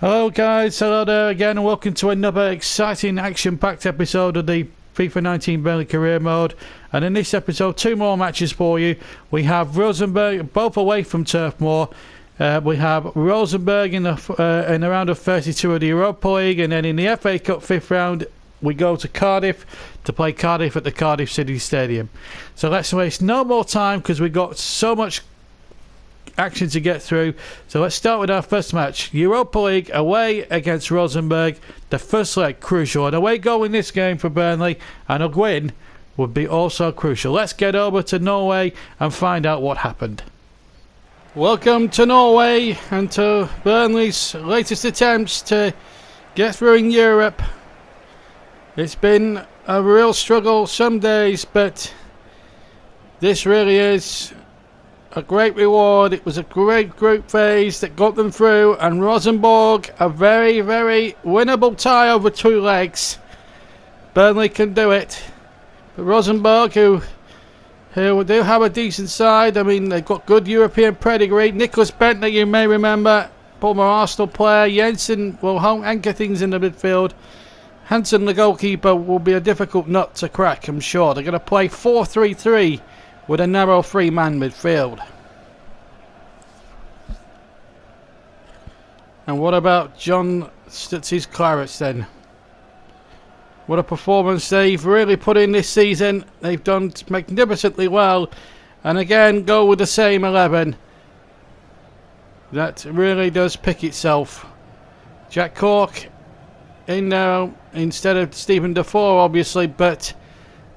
Hello guys, hello there again and welcome to another exciting action-packed episode of the FIFA 19 Burnley career mode. And in this episode, two more matches for you. We have Rosenborg, both away from Turf Moor. We have Rosenborg in the round of 32 of the Europa League, and then in the FA Cup fifth round we go to Cardiff to play Cardiff at the Cardiff City Stadium. So let's waste no more time because we've got so much action to get through. So let's start with our first match. Europa League away against Rosenborg. The first leg crucial. An away goal in this game for Burnley and a win would be also crucial. Let's get over to Norway and find out what happened. Welcome to Norway and to Burnley's latest attempts to get through in Europe. It's been a real struggle some days, but this really is a great reward. It was a great group phase that got them through, and Rosenborg, a very, very winnable tie over two legs. Burnley can do it. But Rosenborg, who do have a decent side, I mean, they've got good European pedigree. Nicholas Bentley, you may remember, former Arsenal player. Jensen will anchor things in the midfield. Hansen, the goalkeeper, will be a difficult nut to crack, I'm sure. They're going to play 4-3-3. with a narrow three-man midfield. And what about John Stutz's Clarets then? What a performance they've really put in this season. They've done magnificently well. And again, go with the same 11. That really does pick itself. Jack Cork in now instead of Stephen Defoe, obviously, but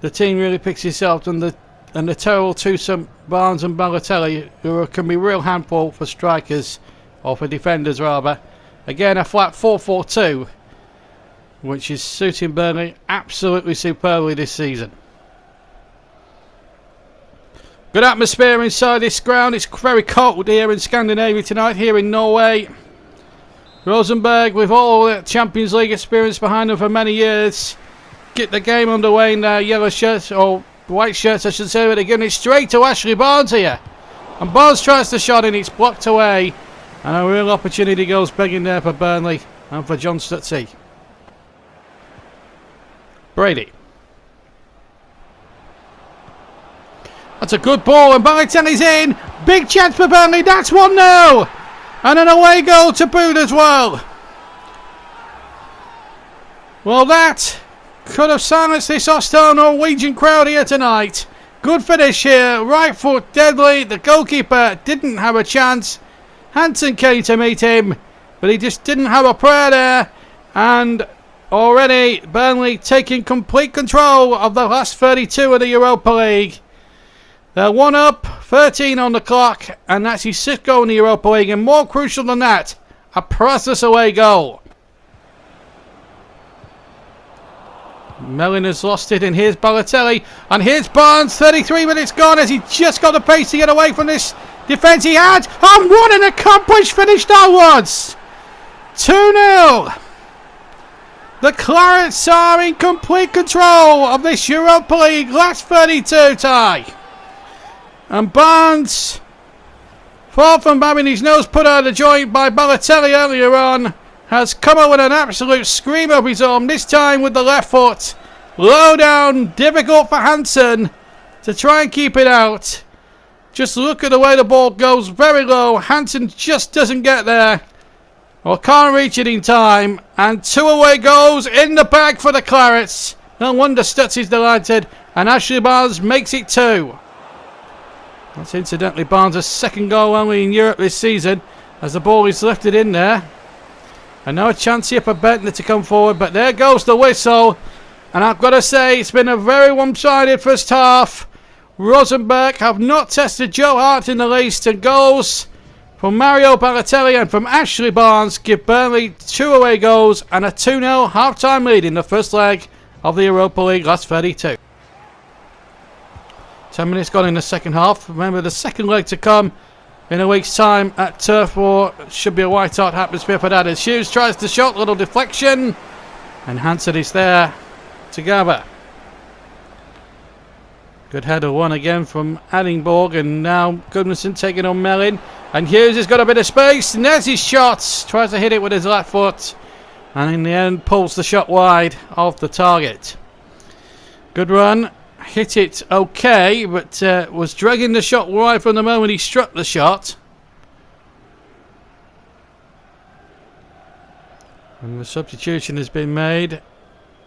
the team really picks itself, and the terrible twosome Barnes and Balotelli, who can be a real handful for strikers, or for defenders rather. Again, a flat 4-4-2, which is suiting Burnley absolutely superbly this season. Good atmosphere inside this ground. It's very cold here in Scandinavia tonight, here in Norway. Rosenborg, with all the Champions League experience behind them for many years, get the game underway in their yellow shirts, or white shirts I should say, but they're giving it straight to Ashley Barnes here. And Barnes tries the shot and it's blocked away. And a real opportunity goes begging there for Burnley and for John Stutzy. Brady. That's a good ball and Balotelli's in. Big chance for Burnley, that's 1-0. And an away goal to boot as well. Well, that could have silenced this hostile Norwegian crowd here tonight. Good finish here, right foot deadly. The goalkeeper didn't have a chance. Hansen came to meet him, but he just didn't have a prayer there. And already Burnley taking complete control of the last 32 of the Europa League. They're 1 up, 13 on the clock, and that's his 6th goal in the Europa League. And more crucial than that, a priceless away goal. Mellin has lost it, and here's Balotelli, and here's Barnes. 33 minutes gone as he just got the pace to get away from this defence he had. And what an accomplished finish that was! 2-0. The Clarets are in complete control of this Europa League last 32 tie. And Barnes, far from having his nose put out of the joint by Balotelli earlier on, has come up with an absolute scream of his own, this time with the left foot. Low down, difficult for Hansen to try and keep it out. Just look at the way the ball goes, very low. Hansen just doesn't get there, or can't reach it in time. And 2 away goals in the bag for the Clarets. No wonder Stutz is delighted, and Ashley Barnes makes it 2. That's incidentally Barnes' 2nd goal only in Europe this season, as the ball is lifted in there. And now a chance here for Bentley to come forward, but there goes the whistle. And I've got to say, it's been a very one-sided first half. Rosenborg have not tested Joe Hart in the least, and goals from Mario Balotelli and from Ashley Barnes give Burnley 2 away goals and a 2-0 half-time lead in the first leg of the Europa League last 32. 10 minutes gone in the second half. Remember, the second leg to come in a week's time at Turf Moor. Should be a white-hot atmosphere for that. As Hughes tries the shot, little deflection, and Hansen is there to gather. Good header one again from Addingborg, and now Gudmundsson taking on Mellin. And Hughes has got a bit of space, and there's his shot. Tries to hit it with his left foot, and in the end pulls the shot wide of the target. Good run. Hit it okay, but was dragging the shot wide from the moment he struck the shot. And the substitution has been made.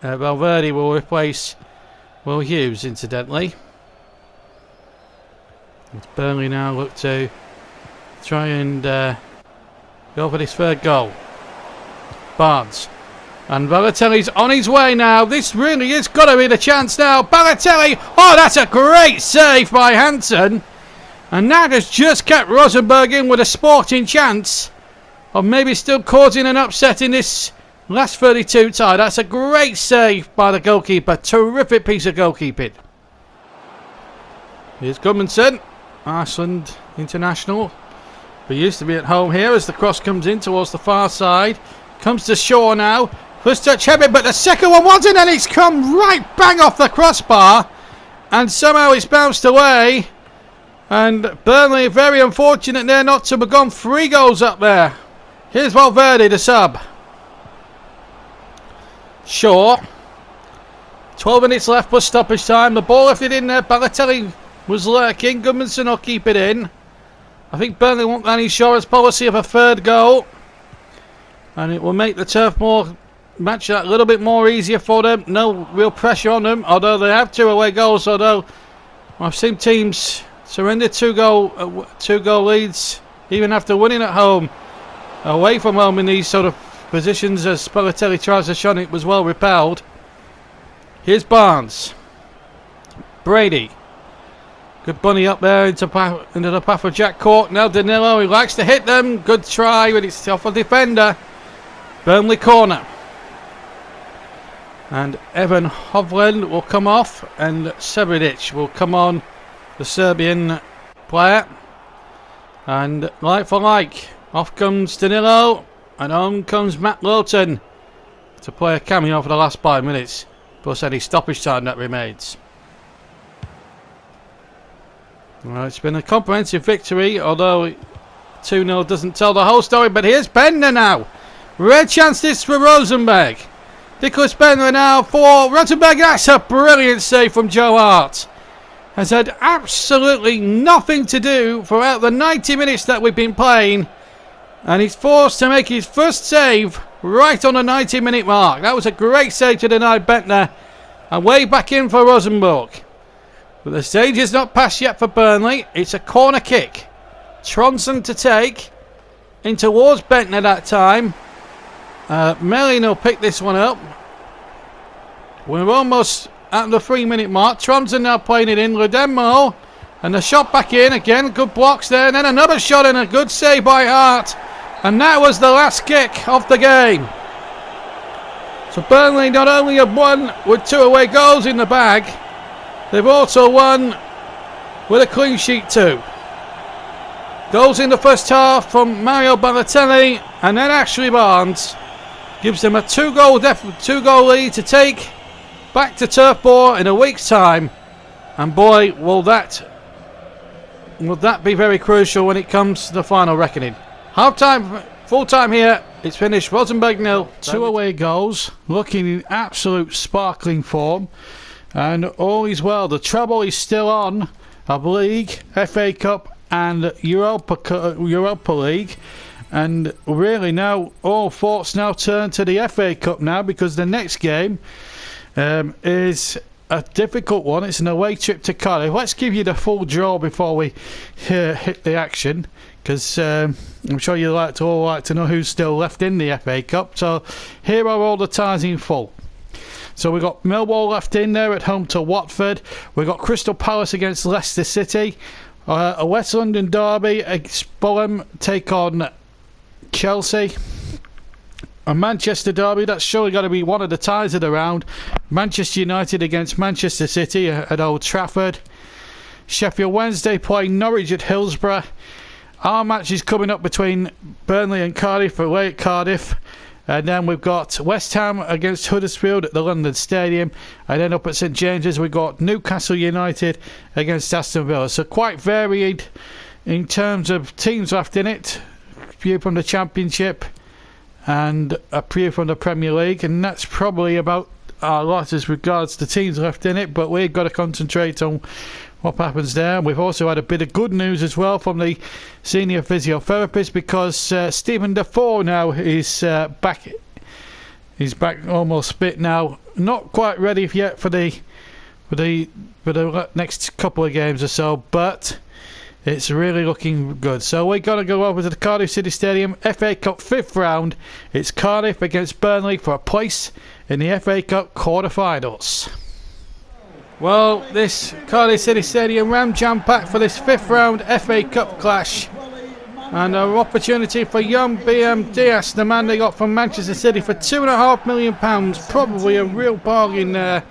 Valverde will replace Will Hughes, incidentally. It's Burnley now look to try and go for this third goal. Barnes. And Balotelli's on his way now. This really is got to be the chance now. Balotelli. Oh, that's a great save by Hansen. And that has just kept Rosenborg in with a sporting chance of maybe still causing an upset in this last 32 tie. That's a great save by the goalkeeper. Terrific piece of goalkeeping. Here's Gudmundsson, Iceland international. We used to be at home here as the cross comes in towards the far side. Comes to Shaw now. First touch heavy, but the second one wasn't, and it's come right bang off the crossbar. And somehow it's bounced away. And Burnley very unfortunate there not to have gone 3 goals up there. Here's Valverde, the sub. Shaw. 12 minutes left plus stoppage time. The ball left it in there. Balotelli was lurking. Gudmundsson will keep it in. I think Burnley want that insurance policy of a third goal. And it will make the turf match that a little bit more easier for them. No real pressure on them, although they have 2 away goals. Although I've seen teams surrender 2 goal leads even after winning at home, away from home in these sort of positions. As Balotelli tries a shot, it was well repelled. Here's Barnes. Brady. Good bunny up there into the path of Jack Cork. Now Danilo, he likes to hit them. Good try, but it's off a defender. Burnley corner. And Evan Hovland will come off, and Sebredic will come on, the Serbian player. And like for like, off comes Danilo, and on comes Matt Lowton to play a cameo for the last 5 minutes, plus any stoppage time that remains. Well, it's been a comprehensive victory, although 2-0 doesn't tell the whole story. But here's Bender now. Red chance this for Rosenborg. Nicholas Bender now for Rosenborg. That's a brilliant save from Joe Hart. Has had absolutely nothing to do throughout the 90 minutes that we've been playing. And he's forced to make his first save right on the 90-minute mark. That was a great save to deny Bender. And way back in for Rosenborg. But the stage is not passed yet for Burnley. It's a corner kick. Tronson to take. In towards Bentner that time. Mellin will pick this one up. We're almost at the 3-minute mark. Tronson now playing it in. Ludemo. And the shot back in again. Good blocks there. And then another shot and a good save by Hart. And that was the last kick of the game. So Burnley not only have won with 2 away goals in the bag, they've also won with a clean sheet too. Goals in the first half from Mario Balotelli and then Ashley Barnes gives them a 2-goal lead to take back to Turf Moor in a week's time. And boy, will that be very crucial when it comes to the final reckoning. Half time, full time here. It's finished. Rosenborg 0. 2 away goals, looking in absolute sparkling form. And all is well. The treble is still on of League, FA Cup and Europa League. And really now all thoughts now turn to the FA Cup now, because the next game is a difficult one. It's an away trip to Cardiff. Let's give you the full draw before we hit the action, because I'm sure you all like to know who's still left in the FA Cup. So here are all the ties in full. So we've got Millwall left in there at home to Watford. We've got Crystal Palace against Leicester City. A West London derby, Fulham take on Chelsea. A Manchester derby, that's surely got to be one of the ties of the round. Manchester United against Manchester City at Old Trafford. Sheffield Wednesday playing Norwich at Hillsborough. Our match is coming up between Burnley and Cardiff, away at Cardiff. And then we've got West Ham against Huddersfield at the London Stadium. And then up at St James's we've got Newcastle United against Aston Villa. So quite varied in terms of teams left in it, a few from the Championship and a few from the Premier League, and that's probably about our lot as regards to teams left in it, but we've got to concentrate on what happens there. We've also had a bit of good news as well from the senior physiotherapist, because Stephen Defoe now is back. He's back almost fit now. Not quite ready yet for the next couple of games or so, but it's really looking good. So we've got to go over to the Cardiff City Stadium, FA Cup 5th round. It's Cardiff against Burnley for a place in the FA Cup quarter-finals. Well, this Cardiff City Stadium ram jam-packed for this 5th round FA Cup clash. And an opportunity for young BM Diaz, the man they got from Manchester City for £2.5 million. Probably a real bargain there.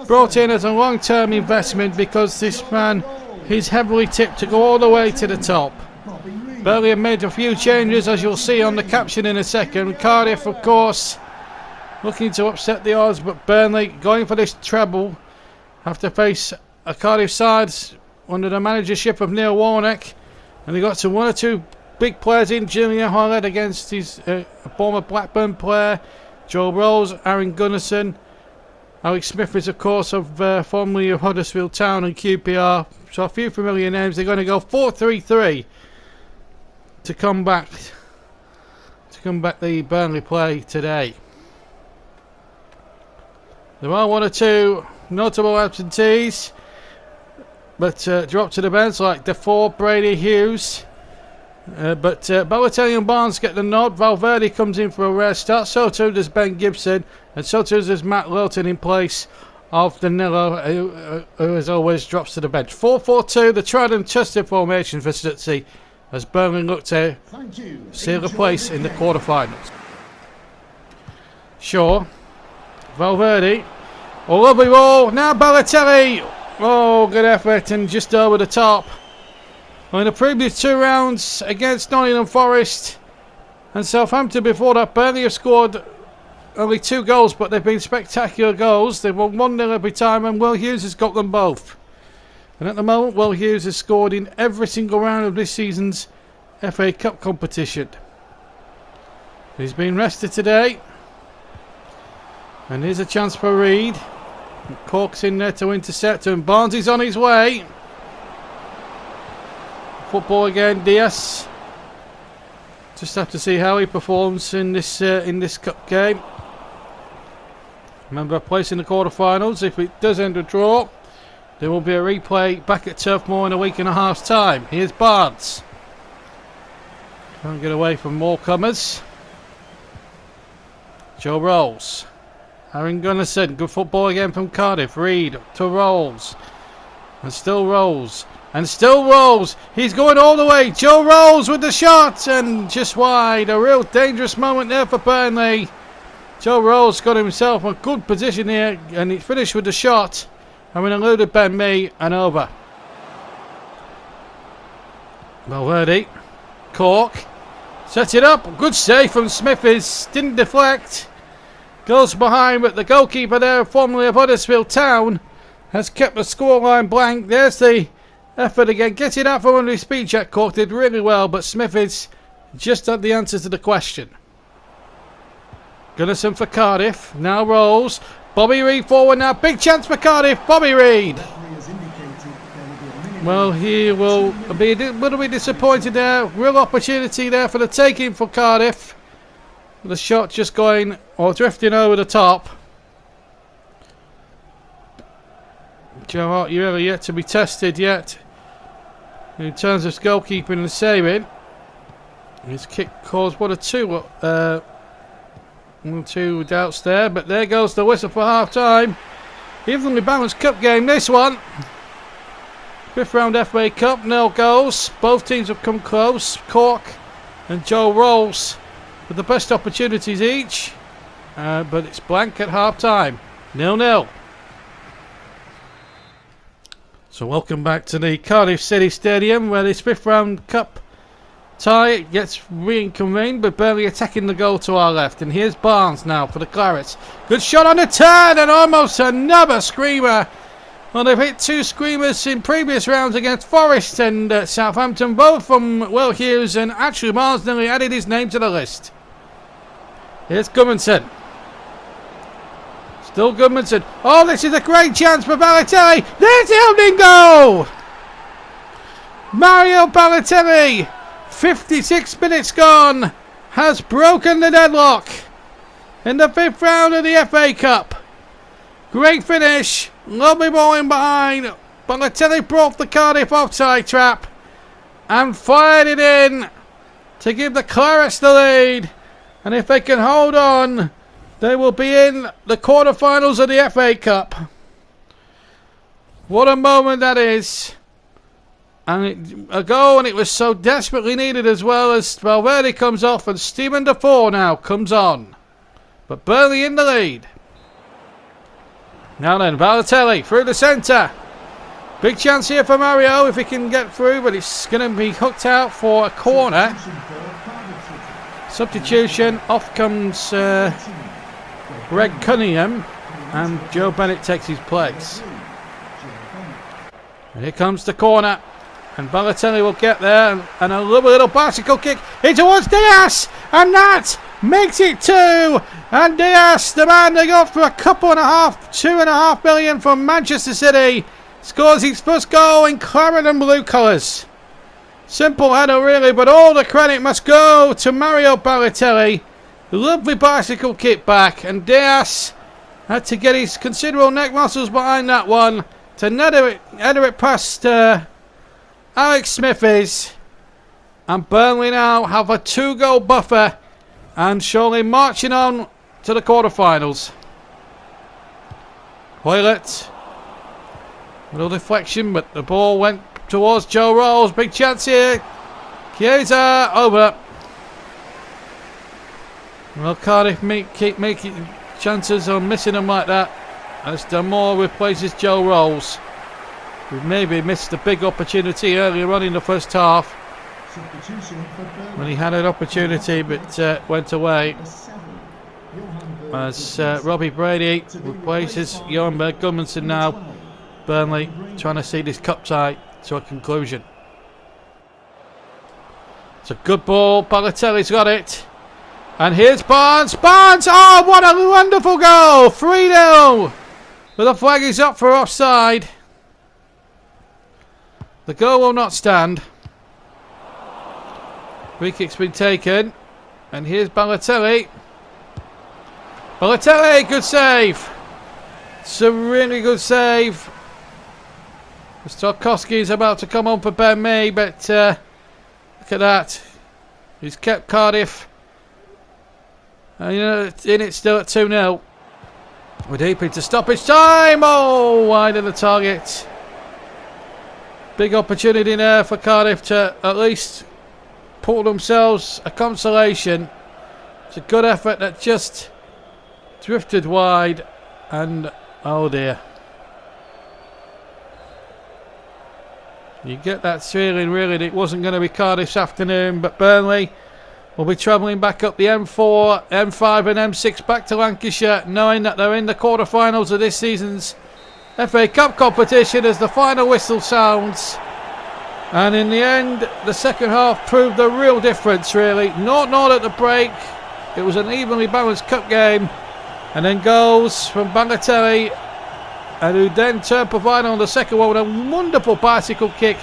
Brought in as a long-term investment, because this man, he's heavily tipped to go all the way to the top. Burnley have made a few changes, as you'll see on the caption in a second. Cardiff, of course, looking to upset the odds, but Burnley going for this treble have to face a Cardiff side under the managership of Neil Warnock, and they got some one or two big players in. Julian Hollett against his former Blackburn player, Joe Rose, Aaron Gunnarsson. Alex Smith is, of course, formerly of Huddersfield Town and QPR. So a few familiar names. They're going to go 4-3-3 to combat the Burnley play today. There are one or two notable absentees, but drop to the bench, like Defoe, Brady, Hughes. But Balotelli and Barnes get the nod. Valverde comes in for a rare start. So too does Ben Gibson. And so too does Matt Lilton in place of Danilo, who as always drops to the bench. 4-4-2, the tried and tested formation for Stutzy, as Burnley look to seal a place in the quarterfinals. Shaw, Valverde, a lovely ball. Now Balotelli. Oh, good effort and just over the top. Well, in the previous 2 rounds against Nottingham Forest and Southampton before that, Burnley have scored only 2 goals, but they've been spectacular goals. They've won 1-0 every time, and Will Hughes has got them both. And at the moment, Will Hughes has scored in every single round of this season's FA Cup competition. He's been rested today. And here's a chance for Reed. Cork's in there to intercept, and Barnes is on his way. Football again, Diaz. Just have to see how he performs in this cup game. Remember, a place in the quarterfinals. If it does end a draw, there will be a replay back at Turf Moor in a week and a half's time. Here's Barnes. Can't get away from more comers. Joe Rolls. Aaron Gunnarsson. Good football again from Cardiff. Reed to Rolls. And still Rolls. And still Rolls. He's going all the way. Joe Rolls with the shot. And just wide. A real dangerous moment there for Burnley. Joe Rolls got himself a good position here. And he finished with the shot. And eluded Ben Mee and over. Valverde. Cork. Sets it up. Good save from Smithies. Didn't deflect. Goes behind, but the goalkeeper there, formerly of Huddersfield Town, has kept the scoreline blank. There's the effort again. Getting out from under his speed check. Cork did really well, but Smithies just had the answer to the question. Gunnarsson for Cardiff. Now Rolls. Bobby Reed forward now. Big chance for Cardiff. Bobby Reed. Well, he will be disappointed there. Real opportunity there for the taking for Cardiff. The shot just going or drifting over the top. Joe Hart, you're ever yet to be tested yet in terms of goalkeeping and saving. His kick caused one or two doubts there, but there goes the whistle for half time. Evenly balanced cup game, this one. 5th round FA Cup, no goals. Both teams have come close. Cork and Joe Rolls with the best opportunities each, but it's blank at half time. 0-0. So welcome back to the Cardiff City Stadium, where this 5th round cup tie gets reconvened, but Burnley attacking the goal to our left. And here's Barnes now for the Clarets. Good shot on the turn, and almost another screamer Well, they've hit 2 screamers in previous rounds against Forest and Southampton, both from Will Hughes, and actually Miles nearly added his name to the list. Here's Gudmundsson. Still Gudmundsson. Oh, this is a great chance for Balotelli. There's the opening goal! Mario Balotelli, 56 minutes gone, has broken the deadlock in the 5th round of the FA Cup. Great finish. Lovely ball in behind. Balotelli broke the Cardiff offside trap and fired it in to give the Clarets the lead. And if they can hold on, they will be in the quarterfinals of the FA Cup. What a moment that is. And a goal, and it was so desperately needed, as well, as Valverde comes off and Stephen Defoe now comes on. But Burnley in the lead. Now then, Balotelli through the centre. Big chance here for Mario if he can get through, but it's going to be hooked out for a corner. Substitution. Off comes Greg Cunningham, and Joe Bennett takes his place. And here comes the corner, and Balotelli will get there, and a little bicycle kick in towards Diaz, and that makes it 2. And Diaz, the man they got for $2.5 million from Manchester City, scores his first goal in claret and blue colours. Simple header really, but all the credit must go to Mario Balotelli. Lovely bicycle kick back, and Diaz had to get his considerable neck muscles behind that one to header it past Alex Smithies. And Burnley now have a 2-goal buffer and surely marching on to the quarterfinals. Hoylett, little deflection, but the ball went towards Joe Rolls. Big chance here. Chiesa over. Well, Cardiff keep making chances on missing them like that, as Damore replaces Joe Rolls, who maybe missed a big opportunity earlier on in the first half when he had an opportunity but went away. As Robbie Brady replaces Johan Gudmundsson now. Burnley trying to see this cup tie to a conclusion. It's a good ball. Balotelli's got it. And here's Barnes. Barnes! Oh, what a wonderful goal! 3-0. But the flag is up for offside. The goal will not stand. Free kick's been taken. And here's Balotelli. Balotelli, good save. It's a really good save. Tarkowski is about to come on for Ben Mee, but look at that. He's kept Cardiff in it still at 2-0. We're deep into stoppage time. Oh, wide of the target. Big opportunity there for Cardiff to at least pull themselves a consolation. It's a good effort that just drifted wide, and oh dear. You get that feeling really that it wasn't going to be Cardiff's afternoon, but Burnley will be travelling back up the M4, M5 and M6 back to Lancashire, knowing that they're in the quarterfinals of this season's FA Cup competition as the final whistle sounds. And in the end, the second half proved the real difference really. 0-0 at the break. It was an evenly balanced cup game. And then goals from Balotelli, and who then turned provider on the second one with a wonderful bicycle kick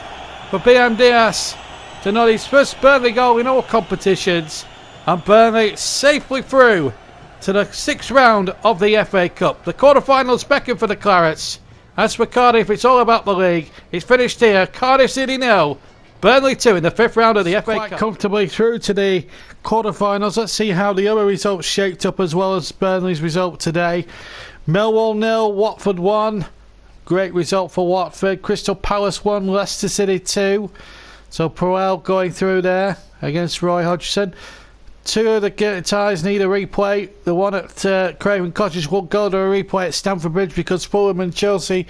for BM Diaz to not his first Burnley goal in all competitions. And Burnley safely through to the 6th round of the FA Cup. The quarterfinals beckon for the Clarets. As for Cardiff, it's all about the league. It's finished here. Cardiff City 0, Burnley 2 in the 5th round of the FA Cup. Comfortably through to the quarterfinals. Let's see how the other results shaped up as well as Burnley's result today. Millwall 0, Watford 1. Great result for Watford. Crystal Palace 1, Leicester City 2. So Puel going through there against Roy Hodgson. 2 of the ties need a replay. The one at Craven Cottage will go to a replay at Stamford Bridge because Fulham and Chelsea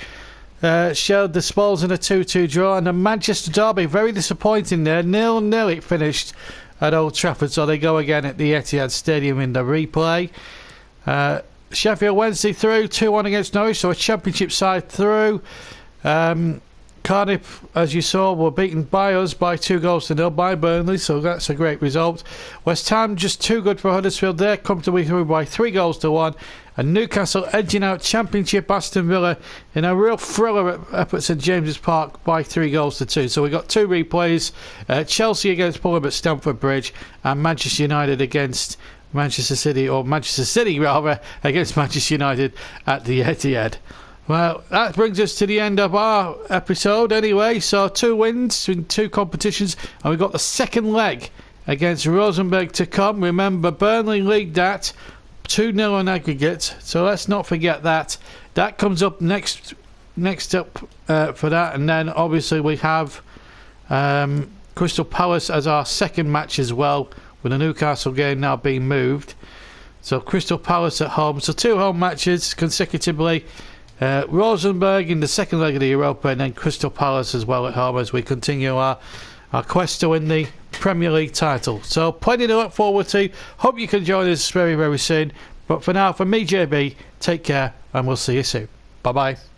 showed the spoils in a 2-2 draw. And the Manchester derby, very disappointing there. 0-0 it finished at Old Trafford. So they go again at the Etihad Stadium in the replay. Sheffield Wednesday through 2-1 against Norwich, so a Championship side through. Cardiff, as you saw, were beaten by us by 2-0 by Burnley, so that's a great result. West Ham just too good for Huddersfield. They're comfortably through by 3-1. And Newcastle edging out Championship Aston Villa in a real thriller up at St James's Park by 3-2. So we got 2 replays: Chelsea against Fulham at Stamford Bridge, and Manchester United against Manchester City, or Manchester City rather, against Manchester United at the Etihad. Well, that brings us to the end of our episode anyway. So 2 wins in 2 competitions, and we've got the second leg against Rosenborg to come. Remember, Burnley lead that 2-0 on aggregate, so let's not forget that. That comes up next up for that, and then obviously we have Crystal Palace as our second match as well, with the Newcastle game now being moved. So Crystal Palace at home, so 2 home matches consecutively. Rosenborg in the second leg of the Europa, and then Crystal Palace as well at home as we continue our quest to win the Premier League title. So plenty to look forward to. Hope you can join us very, very soon. But for now, from me, JB, take care, and we'll see you soon. Bye-bye.